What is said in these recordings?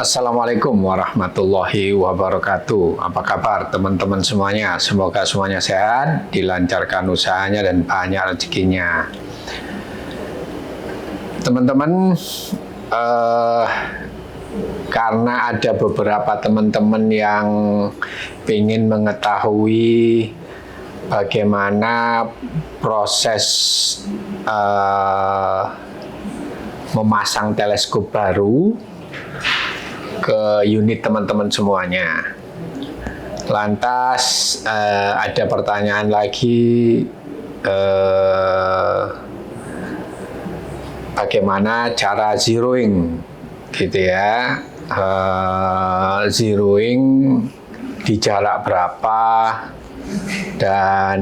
Assalamualaikum warahmatullahi wabarakatuh. Apa kabar teman-teman semuanya? Semoga semuanya sehat, dilancarkan usahanya dan banyak rezekinya. Teman-teman, karena ada beberapa teman-teman yang ingin mengetahui bagaimana proses memasang teleskop baru ke unit teman-teman semuanya. Lantas ada pertanyaan lagi, bagaimana cara zeroing, gitu ya? Zeroing di jarak berapa dan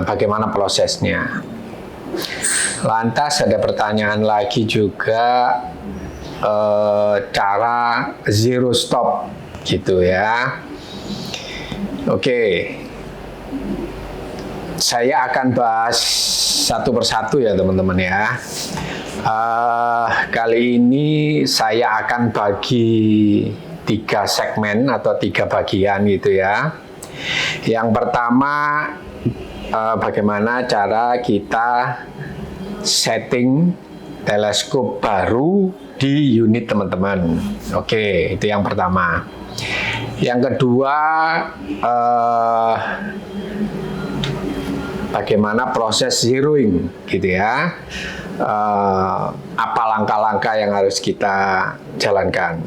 bagaimana prosesnya. Lantas ada pertanyaan lagi juga, cara zero stop gitu ya. Oke, saya akan bahas satu persatu ya teman-teman ya. Kali ini saya akan bagi 3 segmen atau 3 bagian gitu ya. Yang pertama, bagaimana cara kita setting teleskop baru di unit teman-teman. Oke, itu yang pertama. Yang kedua, bagaimana proses zeroing, gitu ya. Apa langkah-langkah yang harus kita jalankan,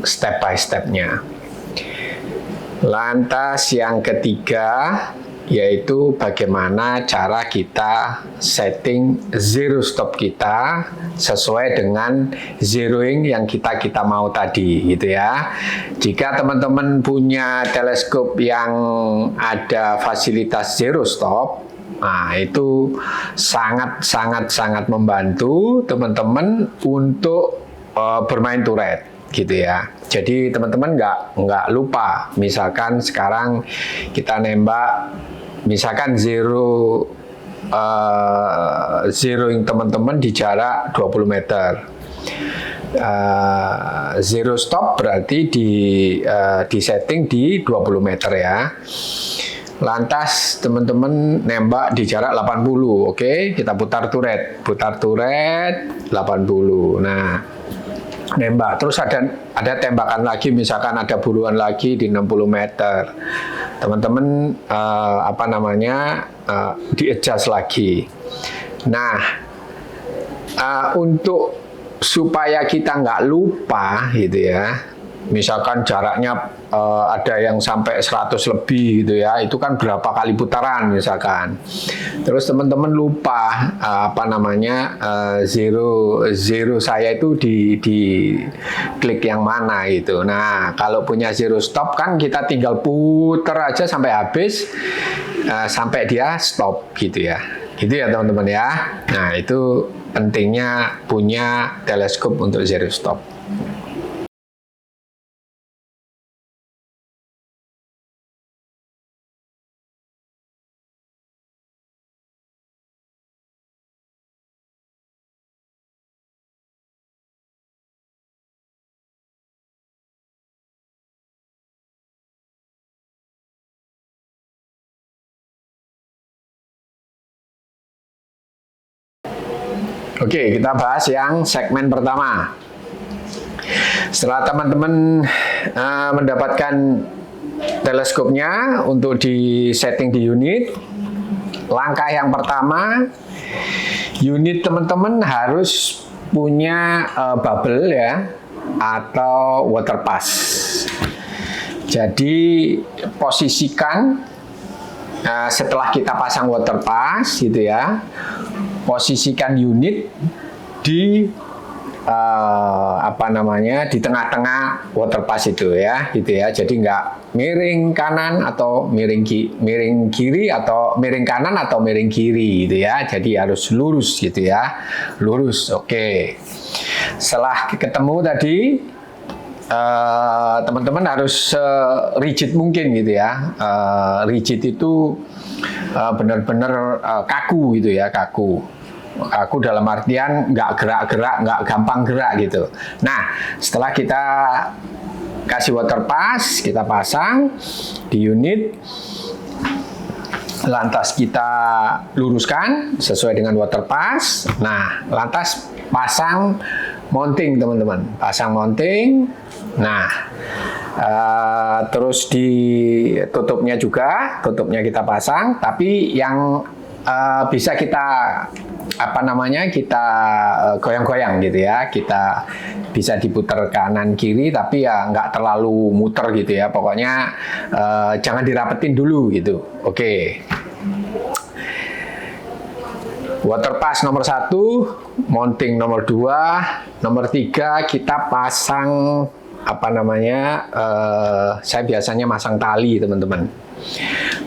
step by step-nya. Lantas yang ketiga, yaitu bagaimana cara kita setting zero stop kita sesuai dengan zeroing yang kita mau tadi, gitu ya. Jika teman-teman punya teleskop yang ada fasilitas zero stop, nah itu sangat membantu teman-teman untuk bermain turret, gitu ya. Jadi teman-teman nggak lupa, misalkan sekarang kita nembak, misalkan zeroing teman-teman di jarak 20 meter. Zero stop berarti di setting di 20 meter ya. Lantas teman-teman nembak di jarak 80, oke? Kita putar turret 80. Nah, nembak terus ada tembakan lagi, misalkan ada buruan lagi di 60 meter. Teman-teman di-adjust lagi. Nah, untuk supaya kita nggak lupa gitu ya, misalkan jaraknya ada yang sampai 100 lebih gitu ya, itu kan berapa kali putaran misalkan. Terus teman-teman lupa zero saya itu di klik yang mana gitu. Nah, kalau punya zero stop kan kita tinggal puter aja sampai habis, sampai dia stop gitu ya. Gitu ya teman-teman ya. Nah, itu pentingnya punya teleskop untuk zero stop. Oke, kita bahas yang segmen pertama. Setelah teman-teman mendapatkan teleskopnya untuk di setting di unit, langkah yang pertama, unit teman-teman harus punya bubble ya, atau water pass. Jadi posisikan setelah kita pasang water pass gitu ya, posisikan unit di di tengah-tengah water pass itu ya, gitu ya. Jadi nggak miring kanan atau miring kiri atau miring kanan atau miring kiri gitu ya. Jadi harus lurus gitu ya, lurus. Oke. Setelah ketemu tadi, teman-teman harus rigid mungkin gitu ya. Rigid itu benar-benar kaku gitu ya, kaku. Kaku dalam artian nggak gerak-gerak, nggak gampang gerak gitu. Nah, setelah kita kasih water pass, kita pasang di unit, lantas kita luruskan sesuai dengan water pass. Nah, lantas pasang mounting teman-teman, pasang mounting. Nah, terus di tutupnya juga, tutupnya kita pasang, tapi yang bisa kita kita goyang-goyang gitu ya, kita bisa diputar kanan kiri tapi ya nggak terlalu muter gitu ya, pokoknya jangan dirapetin dulu gitu. Oke. Water pass nomor 1, mounting nomor 2, nomor 3 kita pasang saya biasanya masang tali teman-teman.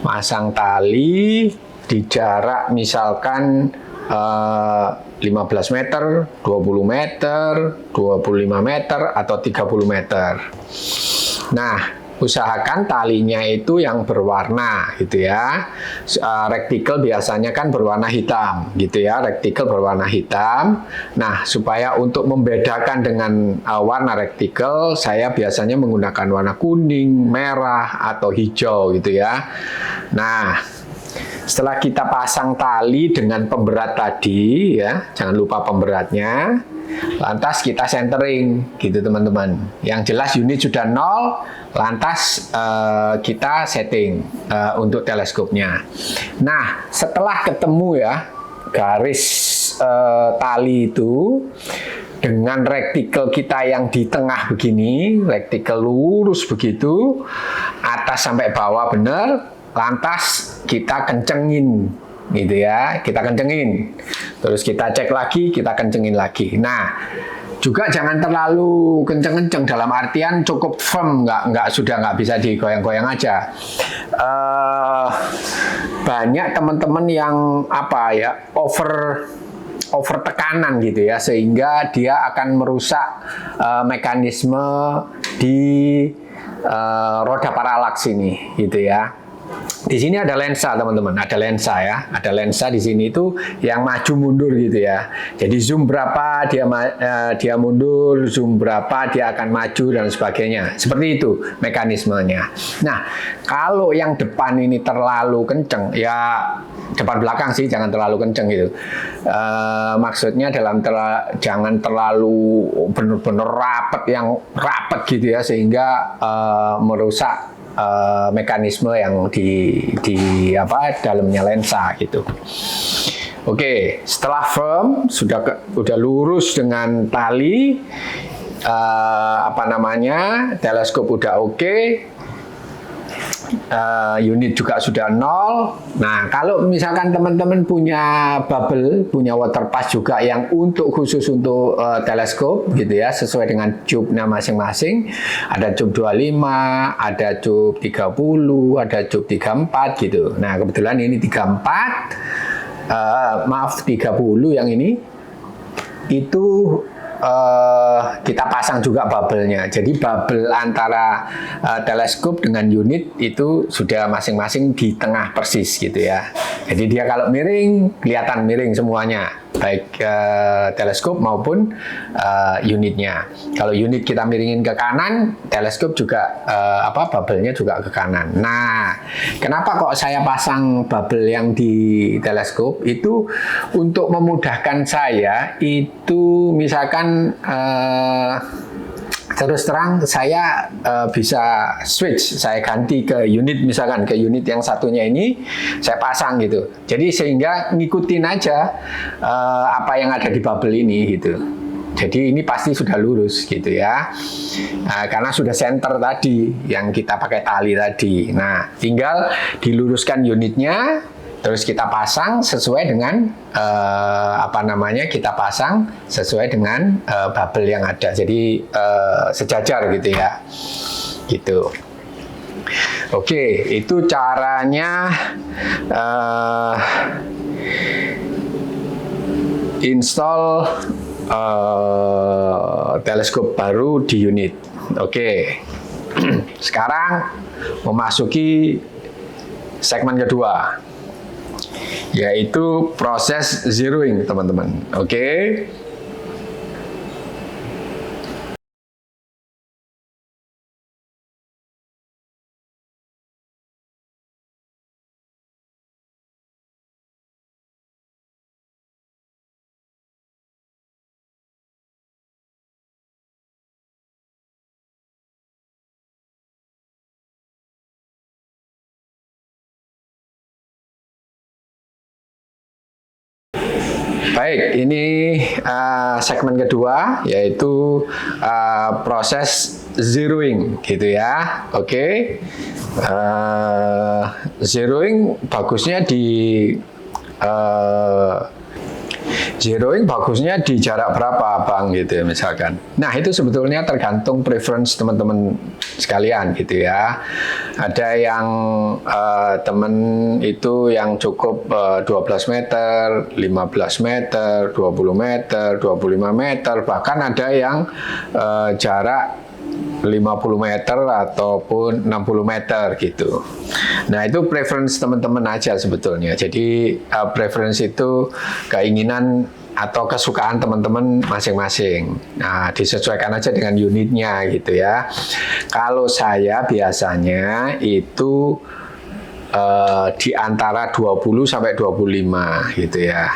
Masang tali di jarak misalkan 15 meter, 20 meter, 25 meter, atau 30 meter. Nah, usahakan talinya itu yang berwarna gitu ya. Recticle biasanya kan berwarna hitam gitu ya, recticle berwarna hitam. Nah, supaya untuk membedakan dengan warna recticle, saya biasanya menggunakan warna kuning, merah, atau hijau gitu ya. Nah, setelah kita pasang tali dengan pemberat tadi ya, jangan lupa pemberatnya. Lantas kita centering gitu teman-teman. Yang jelas unit sudah 0, lantas kita setting untuk teleskopnya. Nah, setelah ketemu ya garis tali itu dengan recticle kita yang di tengah begini, recticle lurus begitu, atas sampai bawah benar. Lantas kita kencengin gitu ya, kita kencengin. Terus kita cek lagi, kita kencengin lagi. Nah, juga jangan terlalu kenceng-kenceng dalam artian cukup firm, sudah nggak bisa digoyang-goyang aja. Banyak teman-teman yang over tekanan gitu ya, sehingga dia akan merusak mekanisme di roda paralaks ini gitu ya. Di sini ada lensa teman-teman, ada lensa ya, ada lensa di sini itu yang maju mundur gitu ya. Jadi zoom berapa dia mundur, zoom berapa dia akan maju dan sebagainya. Seperti itu mekanismenya. Nah, kalau yang depan ini terlalu kenceng, ya depan belakang sih jangan terlalu kenceng gitu. Maksudnya jangan terlalu benar-benar rapat gitu ya, sehingga merusak mekanisme yang di dalamnya lensa gitu. Oke, setelah firm sudah lurus dengan tali, teleskop udah oke. Unit juga sudah 0. Nah, kalau misalkan teman-teman punya bubble, punya water pass juga yang khusus untuk teleskop gitu ya, sesuai dengan tube-nya masing-masing. Ada tube 25, ada tube 30, ada tube 34 gitu. Nah, kebetulan ini 30 yang ini itu kita pasang juga bubble-nya. Jadi bubble antara teleskop dengan unit itu sudah masing-masing di tengah persis gitu ya. Jadi dia kalau miring, kelihatan miring semuanya, baik teleskop maupun unitnya. Kalau unit kita miringin ke kanan, teleskop juga bubble-nya juga ke kanan. Nah, kenapa kok saya pasang bubble yang di teleskop itu? Untuk memudahkan saya itu, misalkan terus terang saya bisa switch, saya ganti ke unit, misalkan ke unit yang satunya ini saya pasang gitu. Jadi sehingga ngikutin aja apa yang ada di bubble ini gitu. Jadi ini pasti sudah lurus gitu ya. Karena sudah center tadi yang kita pakai tali tadi. Nah, tinggal diluruskan unitnya, terus kita pasang sesuai dengan kita pasang sesuai dengan bubble yang ada. Jadi sejajar gitu ya. Gitu. Oke, itu caranya install teleskop baru di unit. Oke. Sekarang memasuki segmen kedua. yaitu proses zeroing, teman-teman. Oke. Baik, ini segmen kedua, yaitu proses zeroing, gitu ya. Oke, zeroing bagusnya di jarak berapa, Bang, gitu ya, misalkan. Nah, itu sebetulnya tergantung preference teman-teman sekalian, gitu ya. Ada yang teman itu yang cukup 12 meter, 15 meter, 20 meter, 25 meter, bahkan ada yang jarak 50 meter ataupun 60 meter gitu. Nah, itu preference teman-teman aja sebetulnya. Jadi preference itu keinginan atau kesukaan teman-teman masing-masing. Nah, disesuaikan aja dengan unitnya gitu ya. Kalau saya biasanya itu di antara 20 sampai 25 gitu ya.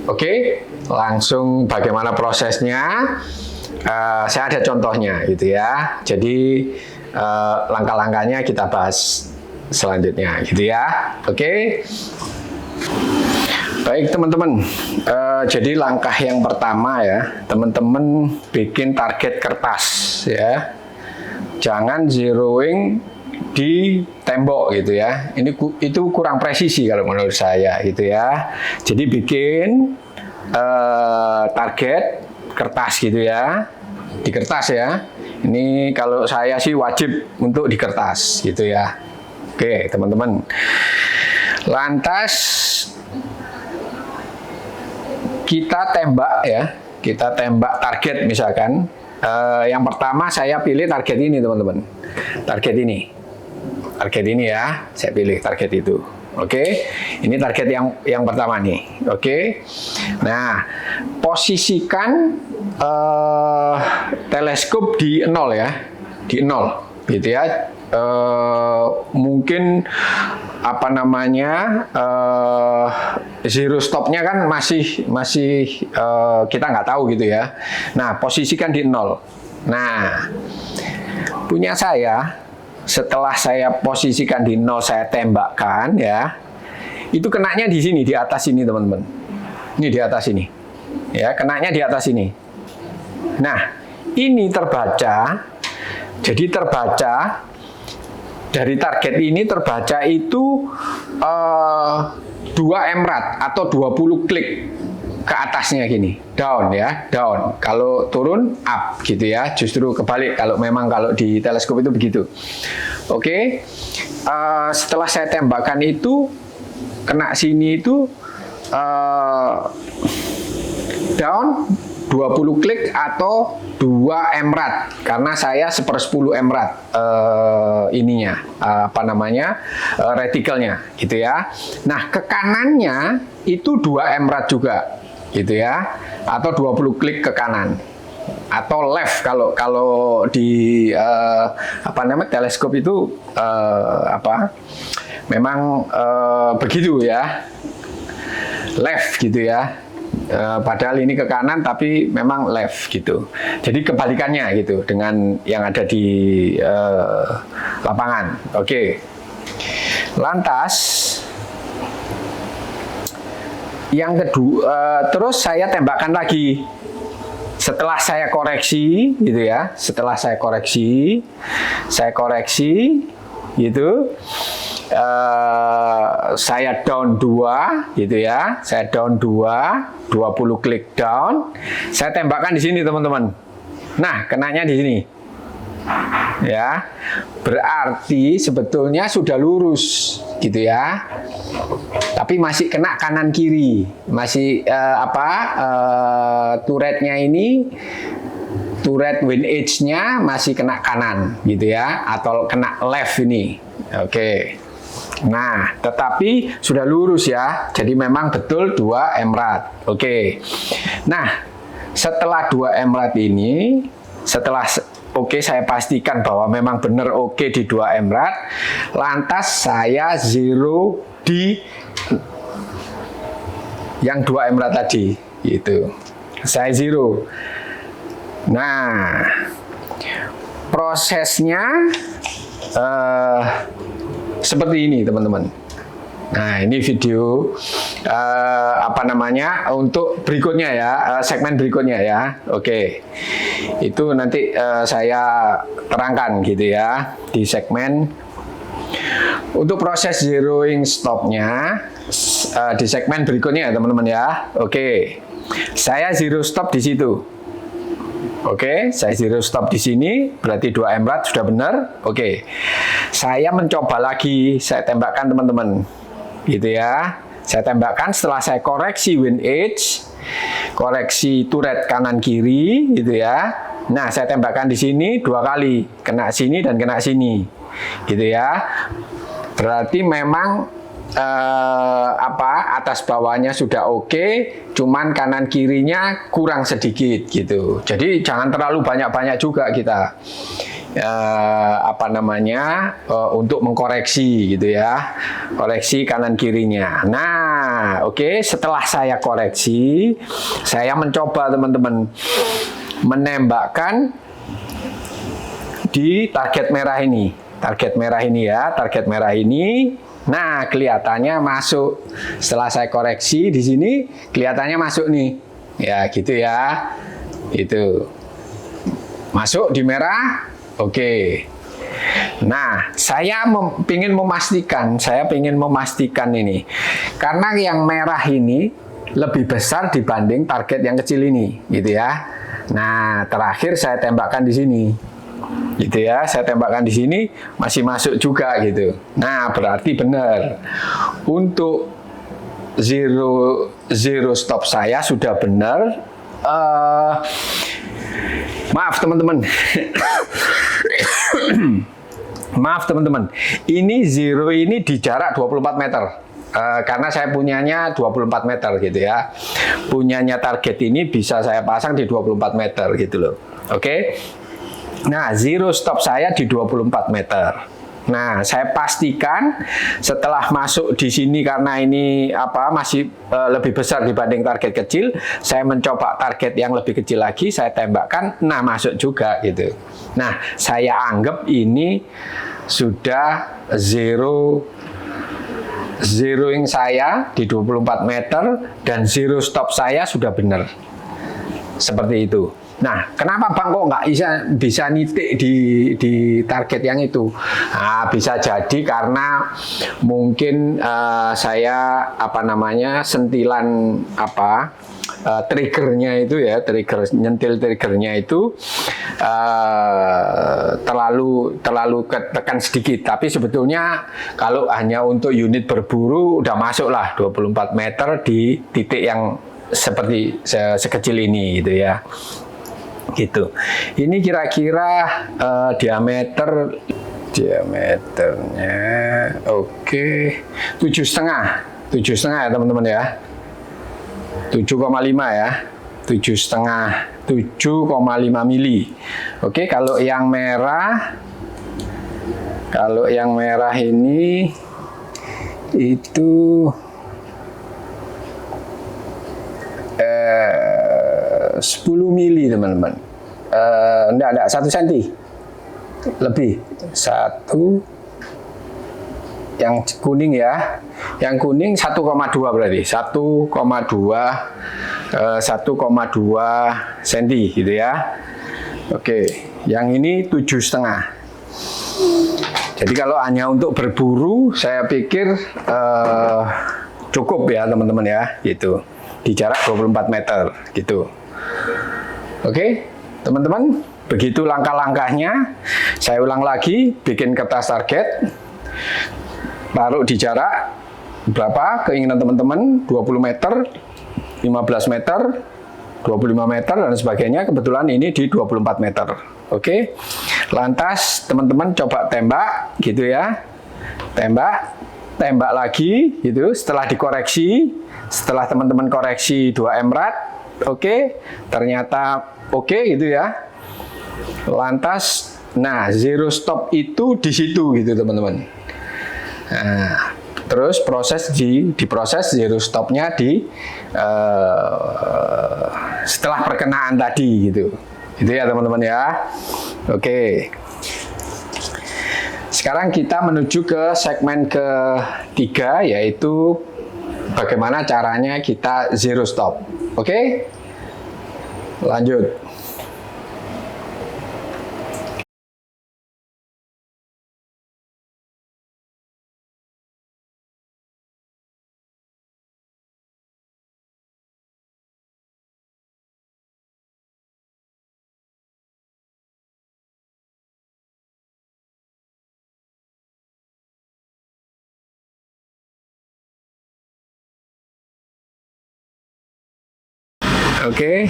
Oke, langsung bagaimana prosesnya? Saya ada contohnya gitu ya. Jadi langkah-langkahnya kita bahas selanjutnya gitu ya. Oke. Baik teman-teman, jadi langkah yang pertama ya, teman-teman bikin target kertas ya. Jangan zeroing di tembok gitu ya. Itu kurang presisi kalau menurut saya gitu ya. Jadi bikin target kertas gitu ya, di kertas ya. Ini kalau saya sih wajib untuk di kertas gitu ya. Oke teman-teman. Lantas kita tembak ya, kita tembak target misalkan. Yang pertama saya pilih target ini teman-teman, target ini ya, saya pilih target itu. Oke, ini target yang pertama nih. Oke, nah posisikan teleskop di 0 ya, di 0 gitu ya. Mungkin apa namanya zero stopnya kan masih kita nggak tahu gitu ya. Nah, posisikan di 0. Nah, punya saya setelah saya posisikan di 0, saya tembakkan ya, itu kenanya di sini, di atas ini teman-teman. Ini di atas ini ya, kenanya di atas ini. Nah, ini terbaca, jadi terbaca dari target ini terbaca itu 2 emerald atau 20 klik ke atasnya gini, down ya, down. Kalau turun up gitu ya, justru kebalik kalau memang kalau di teleskop itu begitu. Oke, setelah saya tembakkan itu kena sini itu down 20 klik atau 2 emerald, karena saya 1/10 emerald ininya apa namanya retikelnya gitu ya. Nah, ke kanannya itu 2 emerald juga gitu ya, atau 20 klik ke kanan atau left kalau di apa namanya teleskop itu memang begitu ya, left gitu ya. Padahal ini ke kanan tapi memang left gitu. Jadi kebalikannya gitu dengan yang ada di lapangan. Oke. Lantas yang kedua, terus saya tembakkan lagi. Setelah saya koreksi gitu ya. Setelah saya koreksi gitu. Saya down 2 gitu ya, saya down 2, 20 klik down, saya tembakkan di sini teman-teman. Nah, kenanya di sini ya, berarti sebetulnya sudah lurus gitu ya, tapi masih kena kanan kiri, masih turretnya ini, turret wind edge-nya masih kena kanan gitu ya, atau kena left ini. Oke. Nah, tetapi sudah lurus ya. Jadi memang betul 2 emrat. Oke. Nah, setelah 2 emrat ini, oke, saya pastikan bahwa memang benar oke di 2 emrat. Lantas saya zero di yang 2 emrat tadi, gitu. Saya zero. Nah, prosesnya seperti ini, teman-teman. Nah, ini video untuk berikutnya ya, segmen berikutnya ya. Oke, itu nanti saya terangkan gitu ya di segmen untuk proses zeroing stopnya di segmen berikutnya ya, teman-teman ya. Oke, saya zero stop di situ. Oke, saya zero stop di sini, berarti 2 emrat sudah benar. Oke, saya mencoba lagi, saya tembakkan teman-teman, gitu ya. Saya tembakkan setelah saya koreksi wind edge, koreksi turret kanan kiri, gitu ya. Nah, saya tembakkan di sini 2 kali, kena sini dan kena sini, gitu ya. Berarti memang atas bawahnya sudah oke, cuman kanan kirinya kurang sedikit gitu. Jadi jangan terlalu banyak-banyak juga kita untuk mengkoreksi gitu ya, koreksi kanan kirinya. Nah, oke, setelah saya koreksi, saya mencoba teman-teman menembakkan di target merah ini, target merah ini. Nah, kelihatannya masuk. Setelah saya koreksi di sini, kelihatannya masuk nih. Ya, gitu ya. Itu. Masuk di merah. Oke. Nah, saya ingin memastikan ini. Karena yang merah ini lebih besar dibanding target yang kecil ini, gitu ya. Nah, terakhir saya tembakkan di sini. Gitu ya, saya tembakkan di sini masih masuk juga gitu. Nah, berarti benar. Untuk zero stop saya sudah benar. Maaf teman-teman. Maaf teman-teman. Ini zero ini di jarak 24 meter. Karena saya punyanya 24 meter gitu ya. Punyanya target ini bisa saya pasang di 24 meter gitu loh. Oke. Nah, zero stop saya di 24 meter. Nah, saya pastikan setelah masuk di sini karena ini masih lebih besar dibanding target kecil, saya mencoba target yang lebih kecil lagi, saya tembakkan, nah masuk juga gitu. Nah, saya anggap ini sudah zeroing saya di 24 meter dan zero stop saya sudah benar. Seperti itu. Nah, kenapa Bang kok nggak bisa nitik di target yang itu? Nah, bisa jadi karena mungkin saya sentilan triggernya itu ya, nyentil triggernya itu terlalu ketekan sedikit. Tapi sebetulnya kalau hanya untuk unit berburu udah masuk lah 24 meter di titik yang seperti sekecil ini gitu ya. Gitu. Ini kira-kira diameternya oke 7,5 ya teman-teman ya, 7,5 ya, 7,5 mili. Oke, kalau yang merah ini itu 10 mili teman-teman. Enggak 1 cm lebih. 1 yang kuning ya. Yang kuning 1,2 berarti 1,2 cm gitu ya. Oke, yang ini 7,5. Jadi kalau hanya untuk berburu saya pikir cukup ya teman-teman ya, gitu. Di jarak 24 meter gitu. Oke, teman-teman, begitu langkah-langkahnya. Saya ulang lagi, bikin kertas target, taruh di jarak berapa keinginan teman-teman, 20 meter, 15 meter, 25 meter, dan sebagainya. Kebetulan ini di 24 meter. Oke, lantas teman-teman coba tembak gitu ya. tembak lagi gitu. Setelah dikoreksi, setelah teman-teman koreksi 2 emrat, oke, ternyata oke gitu ya. Lantas, nah zero stop itu di situ gitu teman-teman. Nah, terus diproses zero stopnya setelah perkenaan tadi gitu. Itu ya teman-teman ya. Oke. Sekarang kita menuju ke segmen ketiga, yaitu bagaimana caranya kita zero stop. Oke? Lanjut. Oke.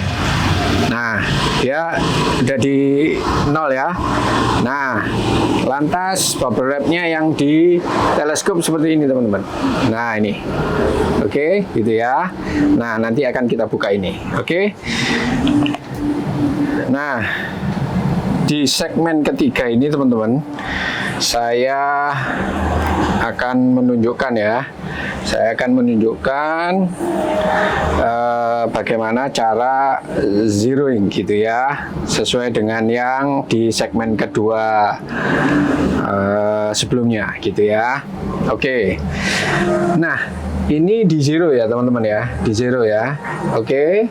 Nah, dia udah di 0 ya. Nah, lantas bubble wrap-nya yang di teleskop seperti ini teman-teman. Nah, ini. Oke, gitu ya. Nah, nanti akan kita buka ini. Oke. Nah, di segmen ketiga ini teman-teman, saya akan menunjukkan ya. Saya akan menunjukkan bagaimana cara zeroing gitu ya, sesuai dengan yang di segmen kedua sebelumnya gitu ya. Oke. Nah, ini di zero ya teman-teman ya, di zero ya. Oke.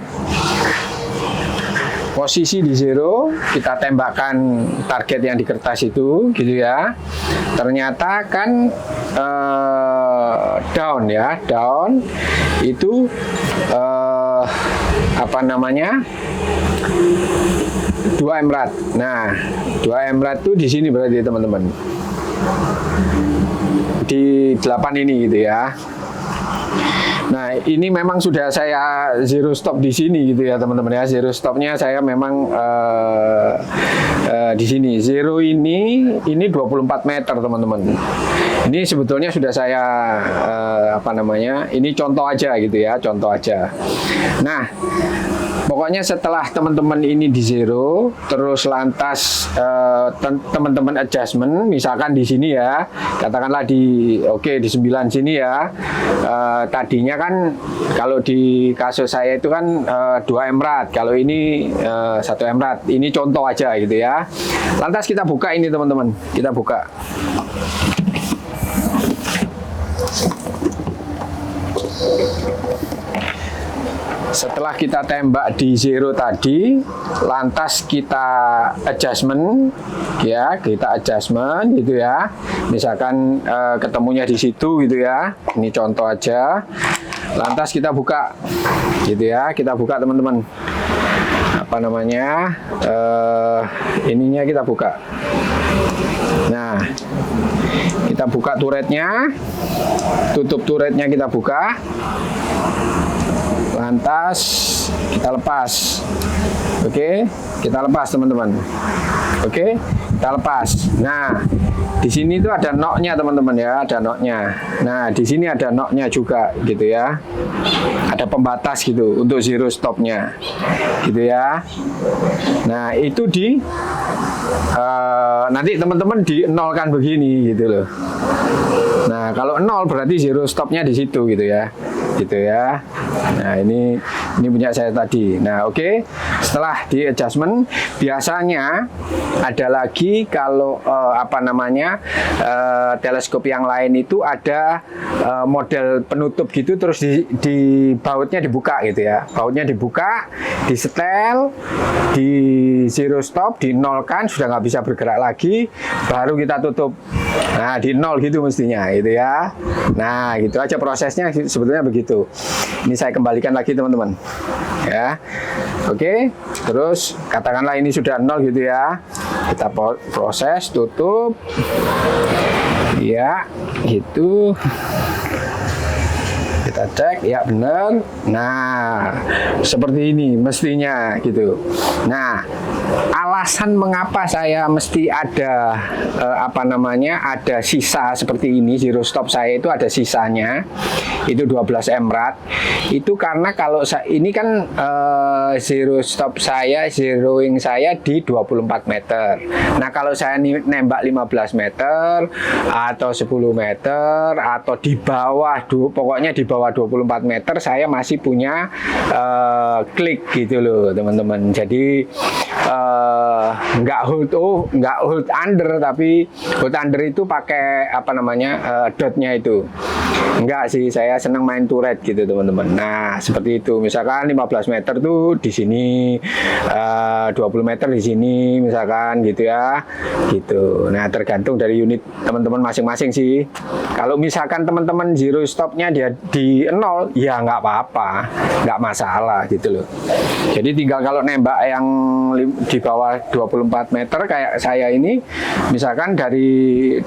Posisi di zero, kita tembakkan target yang di kertas itu gitu ya. Ternyata kan down ya, down itu apa namanya, 2 emrat. Nah, 2 emrat itu di sini berarti teman-teman, di 8 ini gitu ya. Nah, ini memang sudah saya zero stop di sini gitu ya teman-teman ya. Zero stopnya saya memang di sini. Zero ini 24 meter teman-teman. Ini sebetulnya sudah saya apa namanya? Ini contoh aja gitu ya, contoh aja. Nah, pokoknya setelah teman-teman ini di zero, terus lantas teman-teman adjustment, misalkan di sini ya, katakanlah di 9 sini ya. Tadinya kan kalau di kasus saya itu kan 2 emrat, kalau ini 1 emrat. Ini contoh aja gitu ya. Lantas kita buka ini teman-teman, kita buka. Setelah kita tembak di zero tadi, lantas kita adjustment ya, kita adjustment gitu ya. Misalkan ketemunya di situ gitu ya. Ini contoh aja. Lantas kita buka gitu ya, kita buka teman-teman. Apa namanya? Ininya kita buka. Nah, kita buka turretnya, tutup turretnya kita buka. Lantas kita lepas. Oke, kita lepas teman-teman. Oke, kita lepas. Nah, di sini tuh ada knocknya teman-teman ya, ada knocknya. Nah, di sini ada knocknya juga gitu ya. Ada pembatas gitu untuk zero stopnya, gitu ya. Nah, itu nanti teman-teman dinolkan begini gitu loh. Nah, kalau 0 berarti zero stopnya di situ gitu ya. Gitu ya. Nah, ini punya saya tadi. Nah, oke. Setelah di adjustment, biasanya ada lagi kalau apa namanya, teleskop yang lain itu ada model penutup gitu, terus di bautnya dibuka gitu ya. Bautnya dibuka, disetel, di zero stop, dinolkan, sudah nggak bisa bergerak lagi, baru kita tutup. Nah, di 0 gitu mestinya gitu ya. Nah, gitu aja prosesnya sebetulnya begitu. Ini saya kembalikan lagi teman-teman ya. Oke, terus katakanlah ini sudah 0 gitu ya. Kita proses, tutup ya, gitu. Kita cek, ya benar. Nah, seperti ini mestinya gitu. Nah, alasan mengapa saya mesti ada ada sisa seperti ini, zero stop saya itu ada sisanya. Itu 12 emrat. Itu karena kalau ini kan zero stop saya, zeroing saya di 24 meter. Nah, kalau saya nembak 15 meter atau 10 meter atau di bawah, pokoknya di bawah 24 meter saya masih punya klik gitu loh teman-teman. Jadi nggak hold under, tapi hold under itu pakai dotnya itu. Enggak sih, saya senang main turret gitu teman-teman. Nah, seperti itu. Misalkan 15 meter tuh di sini, 20 meter di sini misalkan gitu ya. Gitu. Nah, tergantung dari unit teman-teman masing-masing sih. Kalau misalkan teman-teman zero stopnya dia di 0, ya nggak apa-apa, nggak masalah gitu loh. Jadi tinggal kalau nembak yang di bawah 24 meter kayak saya ini, misalkan dari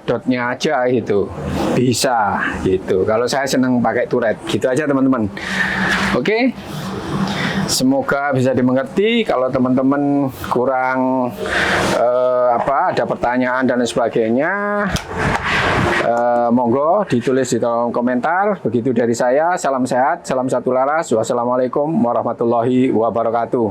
dotnya aja gitu, bisa gitu. Kalau saya seneng pakai turret, gitu aja teman-teman. Oke. Semoga bisa dimengerti. Kalau teman-teman kurang ada pertanyaan dan sebagainya, monggo ditulis di kolom komentar. Begitu dari saya. Salam sehat, salam satu laras. Wassalamualaikum warahmatullahi wabarakatuh.